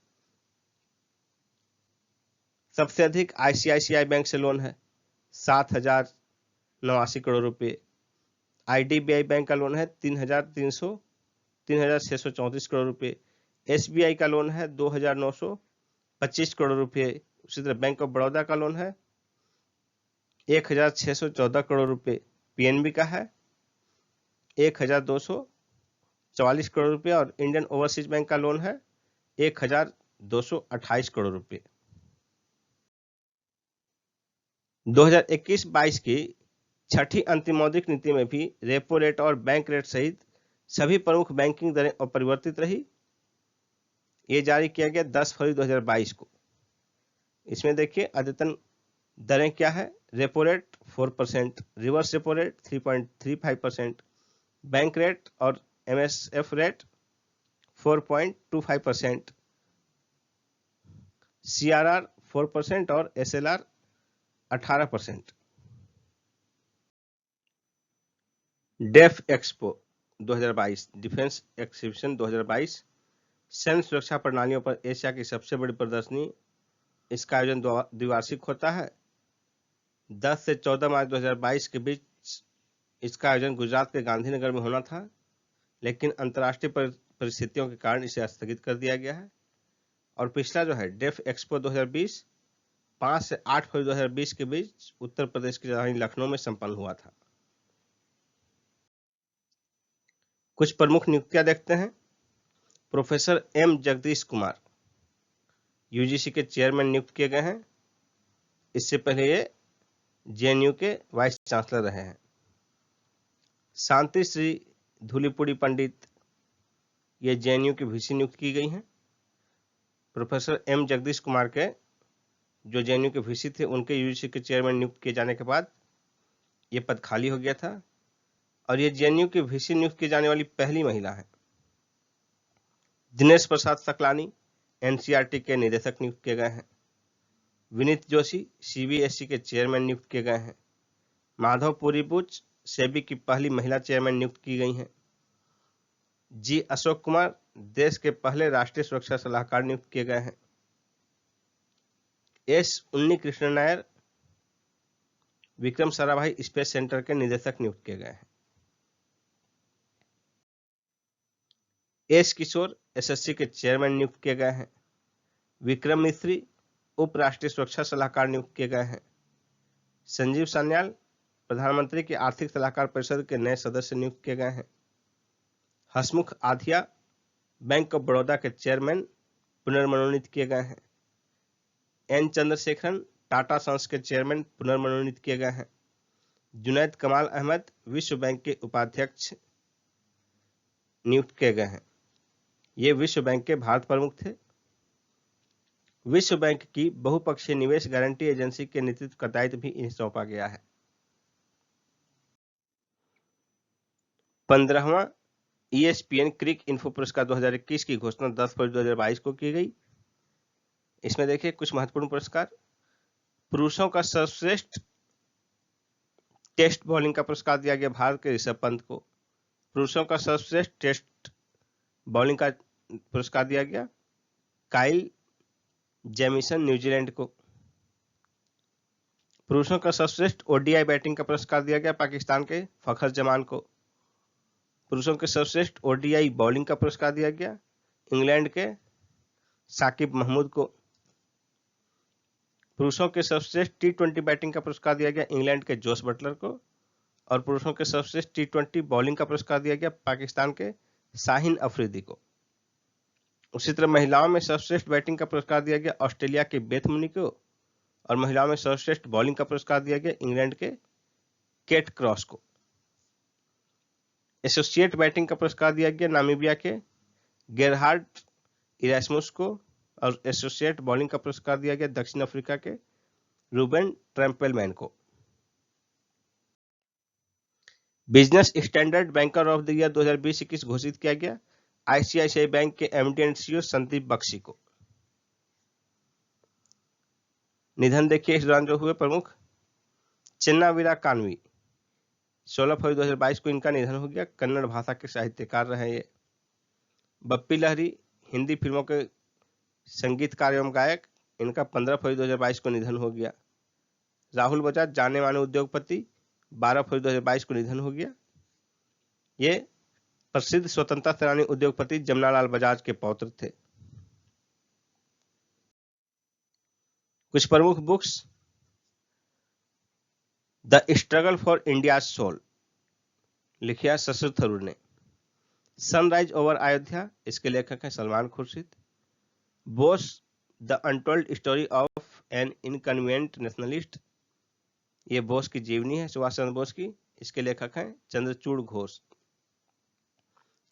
सबसे अधिक आईसीआईसीआई बैंक से लोन है 7,089 करोड़ रुपए। आईडीबीआई बैंक का लोन है 3,634 करोड़ रुपए। एसबीआई का लोन है 2,925 करोड़ रुपए। उसी तरह बैंक ऑफ बड़ौदा का लोन है 1,614 करोड़ रुपए। पीएनबी का है 1,244 करोड़ रुपए और इंडियन ओवरसीज बैंक का लोन है 1,228 करोड़ रुपए। 2021-22 की छठी अंतिम मौद्रिक नीति में भी रेपो रेट और बैंक रेट सहित सभी प्रमुख बैंकिंग दरें अपरिवर्तित रही। ये जारी किया गया 10 फरवरी 2022 को। इसमें देखिए अद्यतन दरें क्या है। Repo rate 4%, reverse repo rate 3.35%, bank rate और एमएसएफ रेट 4.25%, सीआरआर 4% और SLR 18%। Def Expo 2022 defence exhibition 2022 सैन्य सुरक्षा प्रणालियों पर एशिया की सबसे बड़ी प्रदर्शनी। इसका आयोजन द्विवार्षिक होता है। 10 से 14 मार्च 2022 के बीच इसका आयोजन गुजरात के गांधीनगर में होना था, लेकिन अंतर्राष्ट्रीय परिस्थितियों के कारण इसे स्थगित कर दिया गया है। और पिछला जो है डेफ एक्सपो 2020 5 से 8 फरवरी 2020 के बीच उत्तर प्रदेश की राजधानी लखनऊ में संपन्न हुआ था। कुछ प्रमुख नियुक्तियां देखते हैं। Professor M Jagadesh Kumar UGC के चेयरमैन नियुक्त किए गए हैं। इससे पहले ये जेएनयू के वाइस चांसलर रहे हैं। शांति श्री धूलीपुड़ी पंडित ये जेएनयू की वीसी नियुक्त की गई हैं। प्रोफेसर एम जगदीश कुमार के जो जेएनयू के वीसी थे उनके यूजीसी के चेयरमैन नियुक्त किए जाने के बाद ये पद खाली हो गया था और ये जेएनयू की वीसी नियुक्त की जाने वाली पहली महिला है। दिनेश प्रसाद सकलानी एनसीईआरटी के निदेशक नियुक्त किए गए हैं। विनीत जोशी सीबीएसई के चेयरमैन नियुक्त किए गए हैं। माधव पुरी बुच सेबी की पहली महिला चेयरमैन नियुक्त की गई हैं। जी अशोक कुमार देश के पहले राष्ट्रीय सुरक्षा सलाहकार नियुक्त किए गए हैं। एस उन्नी कृष्ण नायर विक्रम साराभाई स्पेस सेंटर के निदेशक नियुक्त किए गए हैं। एस किशोर एसएससी के चेयरमैन नियुक्त किए गए हैं। विक्रम मिस्री उप राष्ट्रीय सुरक्षा सलाहकार नियुक्त किए गए हैं। संजीव सान्याल प्रधानमंत्री की आर्थिक सलाहकार परिषद के नए सदस्य नियुक्त किए गए हैं। हसमुख आधिया बैंक ऑफ बड़ौदा के चेयरमैन पुनर्मनोनीत किए गए हैं। एन चंद्रशेखरन टाटा सन्स के चेयरमैन पुनर्मनोनीत किए गए हैं। जुनैद कमाल अहमद विश्व बैंक के उपाध्यक्ष नियुक्त किए गए हैं। ये विश्व बैंक के भारत प्रमुख थे। विश्व बैंक की बहुपक्षीय निवेश गारंटी एजेंसी के नेतृत्व का दायित्व भी इन्हें सौंपा गया है। 15वां ESPN क्रिक इन्फो पुरस्कार 2021 की घोषणा 10 फरवरी 2022 को की गई। इसमें देखिए कुछ महत्वपूर्ण पुरस्कार। पुरुषों का सर्वश्रेष्ठ टेस्ट बॉलिंग का पुरस्कार दिया गया भारत के ऋषभ पंत को। पुरुषों का सर्वश्रेष्ठ टेस्ट बॉलिंग का पुरस्कार दिया गया काइल जेमिसन न्यूजीलैंड को। पुरुषों का सर्वश्रेष्ठ ODI बैटिंग का पुरस्कार दिया गया पाकिस्तान के फखर जमान को। पुरुषों के सर्वश्रेष्ठ ODI बॉलिंग का पुरस्कार दिया गया इंग्लैंड के साकिब महमूद को। पुरुषों के सर्वश्रेष्ठ T20 बैटिंग का पुरस्कार दिया गया इंग्लैंड के जोस बटलर को। और पुरुषों के सर्वश्रेष्ठ T20 बॉलिंग का पुरस्कार दिया गया पाकिस्तान के शाहीन अफरीदी को। उसी तरह महिलाओं में सर्वश्रेष्ठ बैटिंग का पुरस्कार दिया गया ऑस्ट्रेलिया के बेथ मुनी को। और महिलाओं में सर्वश्रेष्ठ बॉलिंग का पुरस्कार दिया गया इंग्लैंड के केट क्रॉस को। एसोसिएट बैटिंग का पुरस्कार दिया गया नामीबिया के गेरहार्ड इरास्मुस को। और एसोसिएट बॉलिंग का पुरस्कार दिया गया दक्षिण अफ्रीका के रूबेन ट्रैम्पेलमैन को। Business Standard banker of the year 2020-21 घोषित किया गया ICICI बैंक के MD and CEO Sandeep Bakhshi को। निधन देखिए इस दौरान जो हुए प्रमुख। चिन्नावीरा कानवी 16 फरवरी 2022 को इनका निधन हो गया। कन्नड़ भाषा के साहित्यकार रहे ये। बप्पी लहरी हिंदी फिल्मों के संगीतकार एवं गायक, इनका 15 फरवरी 2022 को निधन हो गया। राहुल बजाज जाने माने उद्योगपति 12 फरवरी 2022 को निधन हो गया। ये प्रसिद्ध स्वतंत्रता सेनानी उद्योगपति जमनालाल बजाज के पौत्र थे। कुछ प्रमुख books. The struggle for India soul लिखिया शशि थरूर ने। सनराइज ओवर अयोध्या, इसके लेखक हैं Salman Khurshid. Bose the untold story of an inconvenient nationalist, ये बोस की जीवनी है सुभाष चंद्र बोस की, इसके लेखक हैं चंद्रचूड़ घोष।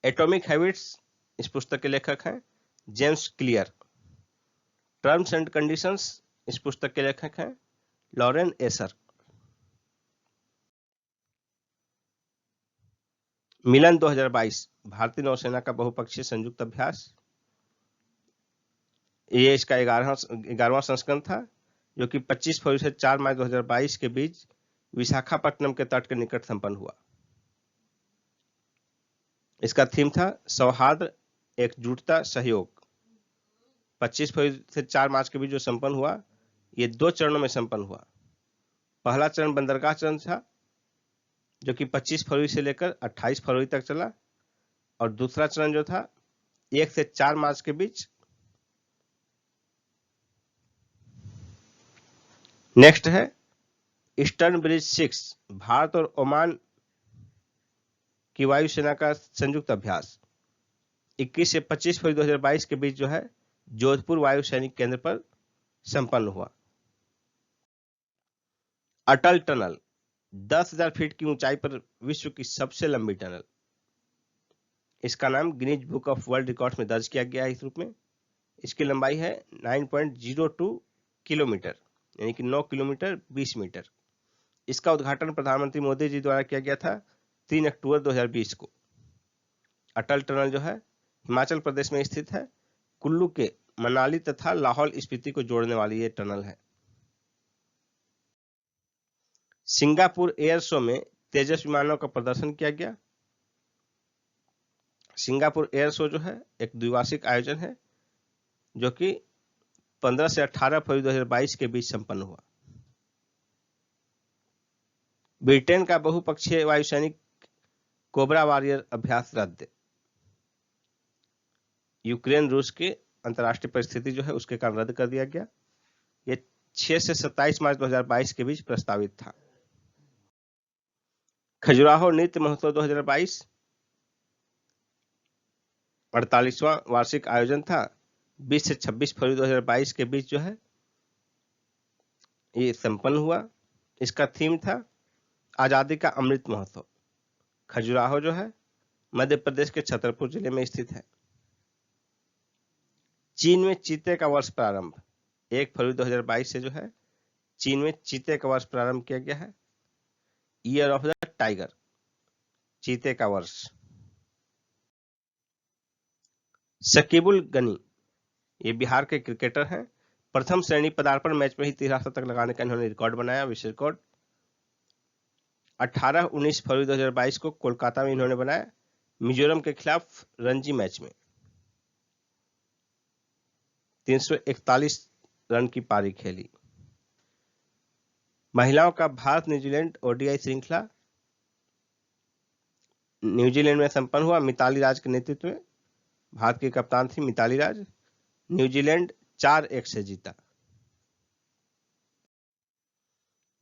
एटॉमिक हैबिट्स, इस पुस्तक के लेखक हैं James clear. Terms and conditions, इस पुस्तक के लेखक हैं लॉरेन एसर। मिलन 2022 भारतीय नौसेना का बहुपक्षीय संयुक्त अभ्यास, ये इसका 11वां संस्करण था जो कि 25 फरवरी से 4 मार्च 2022 के बीच विशाखापट्टनम के तट के निकट संपन्न हुआ। इसका थीम था सौहार्द, एकजुटता, सहयोग। 25 फरवरी से 4 मार्च के बीच जो संपन्न हुआ, ये 2 चरणों में संपन्न हुआ। पहला चरण बंदरगाह चरण था जो कि 25 फरवरी से लेकर 28 फरवरी तक चला। और दूसरा चरण जो था 1 से 4 मार्च के बीच। नेक्स्ट है ईस्टर्न ब्रिज 6, भारत और ओमान की वायुसेना का संयुक्त अभ्यास 21 से 25 फरवरी 2022 के बीच जो है जोधपुर वायु सैनिक केंद्र पर संपन्न हुआ। अटल टनल 10,000 फीट की ऊंचाई पर विश्व की सबसे लंबी टनल, इसका नाम Guinness book of world records में दर्ज किया गया है इस रूप में। इसकी लंबाई है 9.02 किलोमीटर, यानी कि 9 किलोमीटर 20 मीटर। इसका उद्घाटन प्रधानमंत्री मोदी जी द्वारा किया गया था 3 अक्टूबर 2020 को। अटल टनल जो है हिमाचल प्रदेश में स्थित है। कुल्लू के मनाली तथा लाहौल स्पीति को जोड़ने वाली ये टनल है। सिंगापुर एयर शो में तेजस विमानों का प्रदर्शन किया गया। सिंगापुर एयर शो जो है एक द्विवार्षिक आयोजन है जो कि 15 से 18 फरवरी 2022 के बीच संपन्न हुआ। ब्रिटेन का बहुपक्षीय वायुसैनिक कोबरा वॉरियर अभ्यास रद्द। यूक्रेन रूस की अंतर्राष्ट्रीय परिस्थिति जो है उसके कारण रद्द कर दिया गया। ये 6 से 27 मार्च 2022 के बीच प्रस्तावित था। खजुराहो नृत्य महोत्सव 2022 48वां वार्षिक आयोजन था। 20 से 26 फरवरी 2022 के बीच जो है ये संपन्न हुआ। इसका थीम था आजादी का अमृत महोत्सव। खजुराहो जो है मध्य प्रदेश के छतरपुर जिले में स्थित है। चीन में चीते का वर्ष प्रारंभ। 1 फरवरी 2022 से जो है चीन में चीते का वर्ष प्रारंभ किया गया है। ईयर ऑफ द टाइगर, चीते का वर्ष। शकीबुल गनी ये बिहार के क्रिकेटर हैं। प्रथम श्रेणी पदार्पण मैच में ही 13 शतक लगाने का इन्होंने रिकॉर्ड बनाया, विश्व रिकॉर्ड। 18-19 फरवरी 2022 को कोलकाता में इन्होंने बनाया, मिजोरम के खिलाफ रणजी मैच में 341 रन की पारी खेली। महिलाओं का भारत न्यूजीलैंड ओडीआई श्रृंखला न्यूजीलैंड में संपन्न हुआ। मिताली राज के नेतृत्व में भारत की कप्तान थी मिताली राज। न्यूजीलैंड 4-1 से जीता।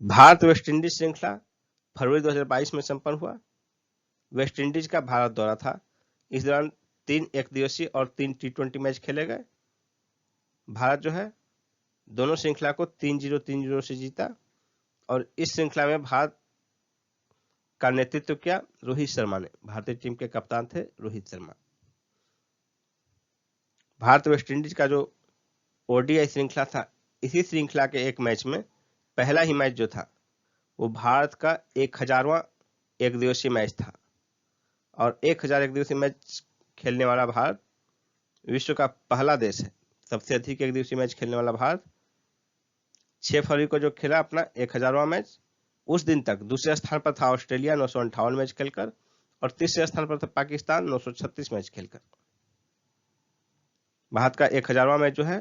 भारत वेस्टइंडीज श्रृंखला फरवरी 2022 में संपन्न हुआ। वेस्टइंडीज का भारत दौरा था। इस दौरान 3 एकदिवसीय और 3 टी20 मैच खेले गए। भारत जो है दोनों श्रृंखला को 3-0, 3-0 से जीता और इस श्रृंखला में भारत का नेतृत्व किया रोहित शर्मा ने। भारतीय टीम के कप्तान थे रोहित शर्मा। भारत वेस्टइंडीज का जो ओडीआई श्रृंखला था, इसी श्रृंखला के एक मैच में पहला ही मैच जो था वो भारत का 1000वां एक दिवसीय मैच था और 1000 एक दिवसीय मैच खेलने वाला भारत विश्व का पहला देश है। सबसे अधिक एक दिवसीय मैच खेलने वाला भारत 6 फरवरी को जो खेला अपना 1000वां मैच, उस दिन तक दूसरे स्थान पर था ऑस्ट्रेलिया 958 मैच खेलकर और तीसरे स्थान पर था पाकिस्तान 936 मैच खेलकर। भारत का 1000वां मैच जो है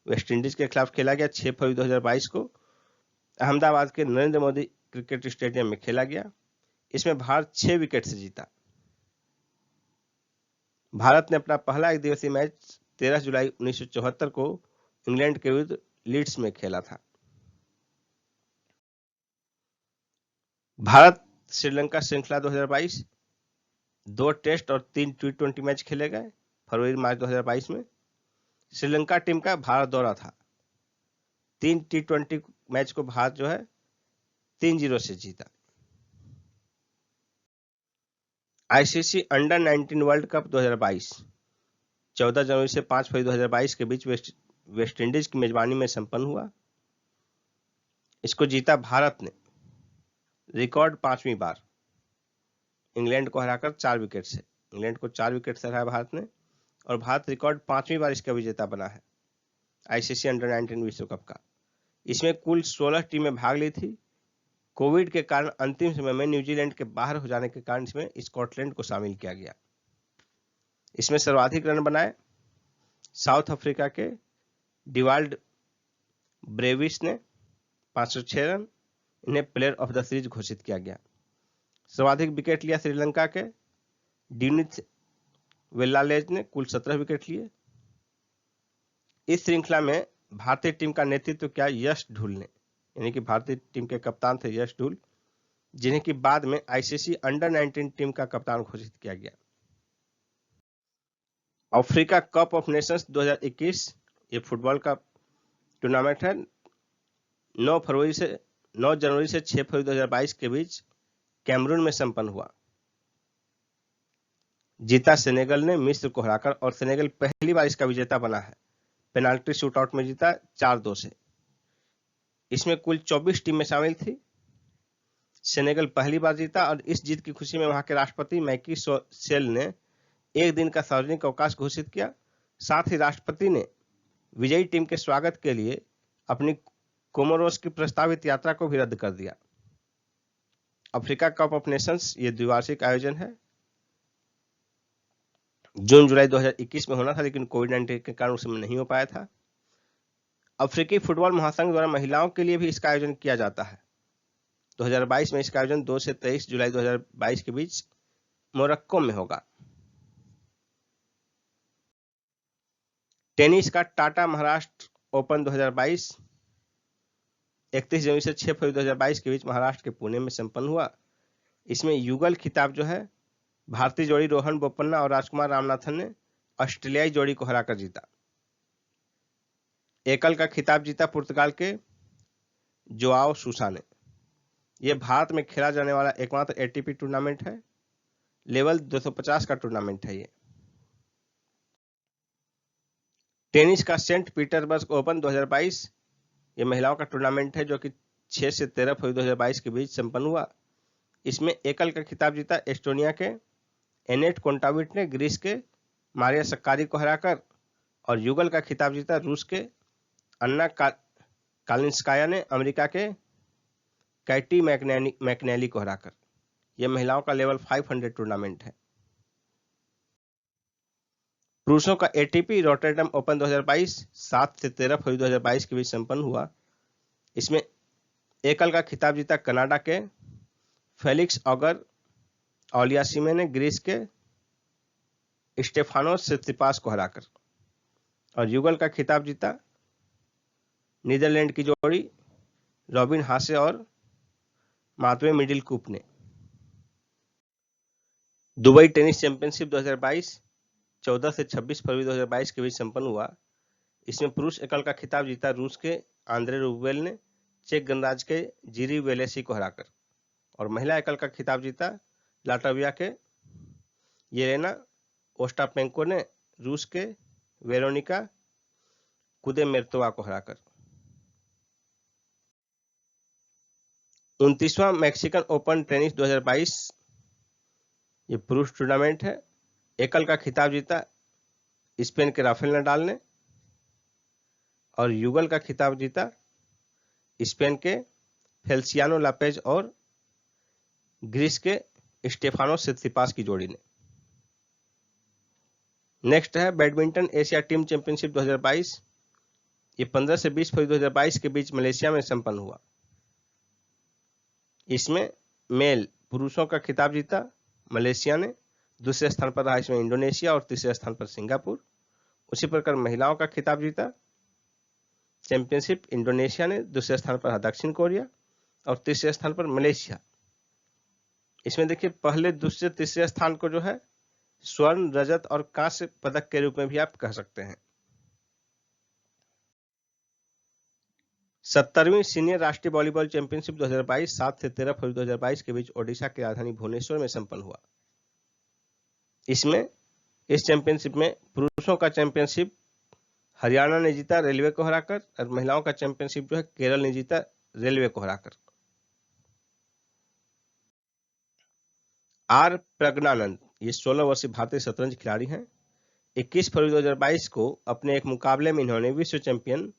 वेस्टइंडीज के खिलाफ खेला गया 6 फरवरी 2022 को अहमदाबाद के नरेंद्र मोदी क्रिकेट स्टेडियम में खेला गया। इसमें भारत 6 विकेट से जीता। भारत ने अपना पहला एक दिवसीय मैच 13 जुलाई 1974 को इंग्लैंड के विरुद्ध लीड्स में खेला था। भारत श्रीलंका श्रृंखला 2022 2 टेस्ट और 3 टी20 मैच खेले गए फरवरी मार्च 2022 में। श्रीलंका टीम का भारत दौरा था। 3 टी20 मैच को भारत जो है 3-0 से जीता। आईसीसी अंडर 19 वर्ल्ड कप 2022 14 जनवरी से 5 फरवरी 2022 के बीच वेस्टइंडीज की मेजबानी में संपन्न हुआ। इसको जीता भारत ने रिकॉर्ड 5वीं बार इंग्लैंड को हराकर 4 विकेट से। इंग्लैंड को 4 विकेट से हराया भारत ने और भारत रिकॉर्ड 5वीं बार इसका विजेता बना है आईसीसी अंडर 19 विश्व कप का। इसमें कुल 16 टीमें भाग ली थी। कोविड के कारण अंतिम समय में न्यूजीलैंड के बाहर हो जाने के कारण इसमें स्कॉटलैंड को शामिल किया गया। इसमें सर्वाधिक रन बनाए साउथ अफ्रीका के डिवाल्ड ब्रेविस ने 506 रन। इन्हें प्लेयर ऑफ द सीरीज घोषित किया गया। सर्वाधिक विकेट लिया श्रीलंका के डिनिथ वेल्लालेज ने, कुल 17 विकेट लिए। इस श्रृंखला में भारतीय टीम का नेतृत्व किया यश ढुल ने, यानी कि भारतीय टीम के कप्तान थे यश ढुल, जिन्हें कि बाद में आईसीसी अंडर 19 टीम का कप्तान घोषित किया गया। अफ्रीका कप ऑफ नेशंस 2021 ये फुटबॉल का टूर्नामेंट है। 9 जनवरी से 6 फरवरी 2022 के बीच कैमरून में संपन्न हुआ। जीता सेनेगल ने मिस्र को हराकर और सेनेगल पहली बार इसका विजेता बना है। पेनाल्टी शूटआउट में जीता 4-2 से। इसमें कुल 24 टीमें शामिल थी। सेनेगल पहली बार जीता और इस जीत की खुशी में वहां के राष्ट्रपति मैकी सेल ने एक दिन का सार्वजनिक अवकाश घोषित किया। साथ ही राष्ट्रपति ने विजयी टीम के स्वागत के लिए अपनी कोमोरोस की प्रस्तावित यात्रा को भी रद्द कर दिया। अफ्रीका कप ऑफ नेशंस ये द्विवार्षिक आयोजन है। जून जुलाई 2021 में होना था, लेकिन कोविड-19 के कारण उस समय नहीं हो पाया था। अफ्रीकी फुटबॉल महासंघ द्वारा महिलाओं के लिए भी इसका आयोजन किया जाता है। 2022 में इसका आयोजन 2 से 23 जुलाई 2022 के बीच मोरक्को में होगा। टेनिस का टाटा महाराष्ट्र ओपन 2022 31 जनवरी से 6 फरवरी 2022 के बीच महाराष्ट्र के पुणे में संपन्न हुआ। इसमें युगल खिताब जो है भारतीय जोड़ी रोहन बोपन्ना और राजकुमार रामनाथन ने ऑस्ट्रेलियाई जोड़ी को हराकर जीता। एकल का खिताब जीता पुर्तगाल के जोआओ सूसा ने। यह भारत में खेला जाने वाला एकमात्र एटीपी टूर्नामेंट है। लेवल 250 का टूर्नामेंट है ये। टेनिस का सेंट पीटर्सबर्ग ओपन 2022 ये महिलाओं का टूर्नामेंट है जो कि 6 से 13 फरवरी 2022 के बीच संपन्न हुआ। इसमें एकल का खिताब जीता एस्टोनिया के एनेट कोंटाविट ने ग्रीस के मारिया सक्कारी को हराकर, और युगल का खिताब जीता रूस के अन्ना कालिंस्काया ने अमेरिका के कैटी मैकनेली को हराकर। यह महिलाओं का लेवल 500 टूर्नामेंट है। पुरुषों का एटीपी रॉटरडम ओपन 2022 7 से 13 फरवरी 2022 के बीच संपन्न हुआ। इसमें एकल का खिताब जीता कनाडा के फेलिक्स ऑगर ओलियासीमे ने ग्रीस के स्टेफानोस सित्सिपास को हराकर, और युगल का खिताब जीता नीदरलैंड की जोड़ी रॉबिन हासे और मातवे मिडिल कूप ने। दुबई टेनिस चैंपियनशिप 2022 14 से 26 फरवरी 2022 के बीच संपन्न हुआ। इसमें पुरुष एकल का खिताब जीता रूस के आंद्रे रूबेल ने चेक गणराज के जिरी वेलेसी को हराकर, और महिला एकल का खिताब जीता लाटविया के येलेना ओस्टापेंको ने रूस के वेरोनिका कुदेमेर्तोवा को हराकर। 29वां मैक्सिकन ओपन टेनिस 2022 ये पुरुष टूर्नामेंट है। एकल का खिताब जीता स्पेन के राफेल नडाल ने, और युगल का खिताब जीता स्पेन के फेल्सियानो लापेज और ग्रीस के स्टेफानोस सित्सिपास की जोड़ी ने। नेक्स्ट है बैडमिंटन एशिया टीम चैंपियनशिप 2022 ये 15 से 20 फरवरी 2022 के बीच मलेशिया में संपन्न हुआ। इसमें मेल पुरुषों का खिताब जीता मलेशिया ने, दूसरे स्थान पर रहा इसमें इंडोनेशिया और तीसरे स्थान पर सिंगापुर। उसी प्रकार महिलाओं का खिताब जीता चैंपियनशिप इंडोनेशिया ने, दूसरे स्थान पर रहा दक्षिण कोरिया और तीसरे स्थान पर मलेशिया। इसमें देखिए पहले दूसरे तीसरे स्थान को जो है स्वर्ण रजत और कांस्य पदक के रूप में भी आप कह सकते हैं। 70वीं सीनियर राष्ट्रीय वॉलीबॉल चैंपियनशिप 2022 7 से 13 फरवरी 2022 के बीच ओडिशा की राजधानी भुवनेश्वर में संपन्न हुआ। इसमें इस चैंपियनशिप में पुरुषों का चैंपियनशिप हरियाणा ने जीता रेलवे को हराकर, और महिलाओं का चैंपियनशिप जो है केरल ने जीता रेलवे को हराकर। आर प्रज्ञानंद ये 16 वर्षीय भारतीय शतरंज खिलाड़ी हैं। 21 फरवरी 2022 को अपने एक मुकाबले में इन्होंने विश्व चैंपियन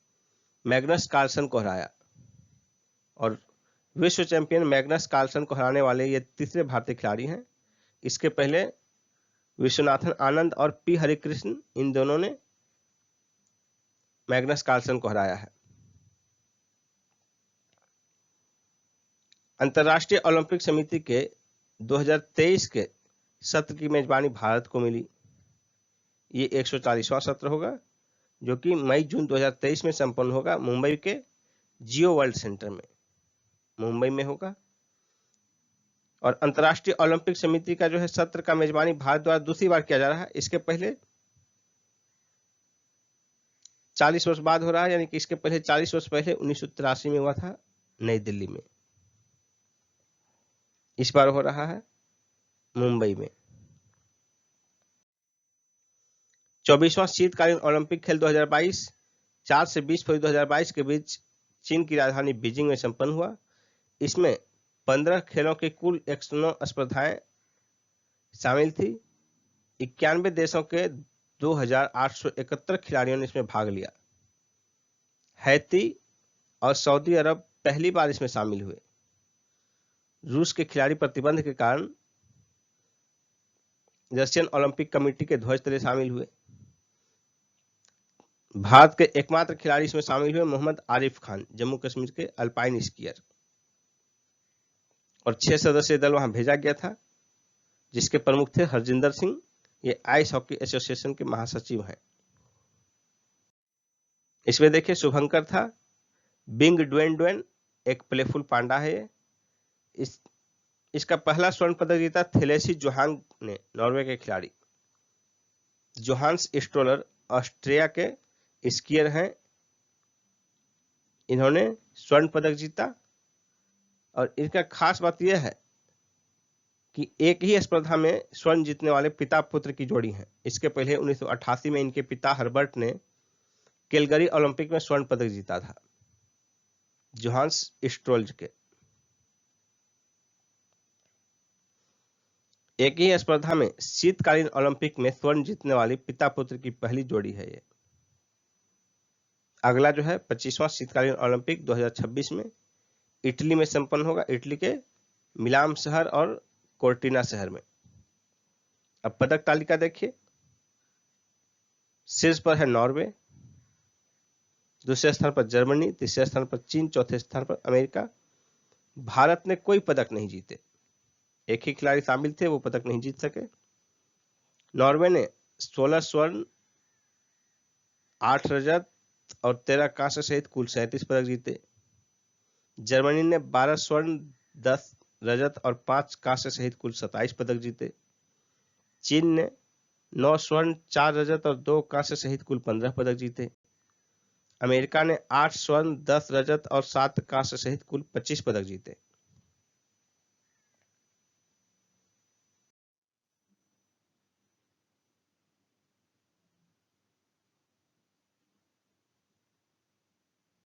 मैग्नस कार्लसन को हराया, और विश्व चैंपियन मैग्नस कार्लसन को हराने वाले ये तीसरे भारतीय खिलाड़ी हैं। इसके पहले विश्वनाथन आनंद और पी हरिकृष्ण इन दोनों ने मैग्नस कार्लसन को हराया है। अंतर्राष्ट्रीय ओलंपिक समिति के 2023 के सत्र की मेजबानी भारत को मिली। ये 140वां सत्र होगा जो कि मई जून 2023 में संपन्न होगा मुंबई के जियो वर्ल्ड सेंटर में, मुंबई में होगा। और अंतर्राष्ट्रीय ओलंपिक समिति का जो है सत्र का मेजबानी भारत द्वारा दूसरी बार किया जा रहा है। इसके पहले 40 वर्ष बाद हो रहा है, यानी कि इसके पहले 40 वर्ष पहले 1983 में हुआ था नई दिल्ली में। इस बार हो रहा है मुंबई में। 24वां शीतकालीन ओलंपिक खेल 2022 4 से 20 फरवरी 2022 के बीच चीन की राजधानी बीजिंग में संपन्न हुआ। इसमें 15 खेलों की कुल 109 स्पर्धाएं शामिल थी। 91 देशों के 2871 खिलाड़ियों ने इसमें भाग लिया। हैती और सऊदी अरब पहली बार इसमें शामिल हुए। रूस के खिलाड़ी प्रतिबंध के कारण रशियन ओलंपिक कमेटी के ध्वज तले शामिल हुए। भारत के एकमात्र खिलाड़ी इसमें शामिल हुए मोहम्मद आरिफ खान, जम्मू कश्मीर के अल्पाइन स्कीयर। और 6 सदस्यीय दल वहां भेजा गया था, जिसके प्रमुख थे हरजिंदर सिंह। ये आइस हॉकी एसोसिएशन के महासचिव हैं। इसमें देखिए शुभंकर था, बिंग ड्वेन एक प्लेफुल पांडा है। इसका पहला स्वर्ण पदक जीता थेलेसी जोहांग ने, नॉर्वे के खिलाड़ी। जोहान्स स्ट्रोलर ऑस्ट्रिया के स्कीयर हैं, इन्होंने स्वर्ण पदक जीता। और इनका खास बात यह है कि एक ही स्पर्धा में स्वर्ण जीतने वाले पिता पुत्र की जोड़ी है। इसके पहले 1988 में इनके पिता हर्बर्ट ने कैलगरी ओलंपिक में स्वर्ण पदक जीता था, जोहान्स स्ट्रोल्ज के। एक ही स्पर्धा में शीतकालीन ओलंपिक में स्वर्ण जीतने वाली पिता पुत्र की पहली जोड़ी है ये। अगला जो है 25वां शीतकालीन ओलंपिक 2026 में इटली में संपन्न होगा, इटली के मिलान शहर और कोर्टिना शहर में। अब पदक तालिका देखिए, शीर्ष पर है नॉर्वे, दूसरे स्थान पर जर्मनी, तीसरे स्थान पर चीन, चौथे स्थान पर अमेरिका। भारत ने कोई पदक नहीं जीते, एक ही खिलाड़ी शामिल थे, वो पदक नहीं जीत सके। नॉर्वे ने 16 स्वर्ण, 8 रजत और 13 कांस्य सहित कुल 37 पदक जीते। जर्मनी ने 12 स्वर्ण, 10 रजत और 5 कांस्य सहित कुल 27 पदक जीते। चीन ने 9 स्वर्ण, 4 रजत और 2 कांस्य सहित कुल 15 पदक जीते। अमेरिका ने 8 स्वर्ण, 10 रजत और 7 कांस्य सहित कुल 25 पदक जीते।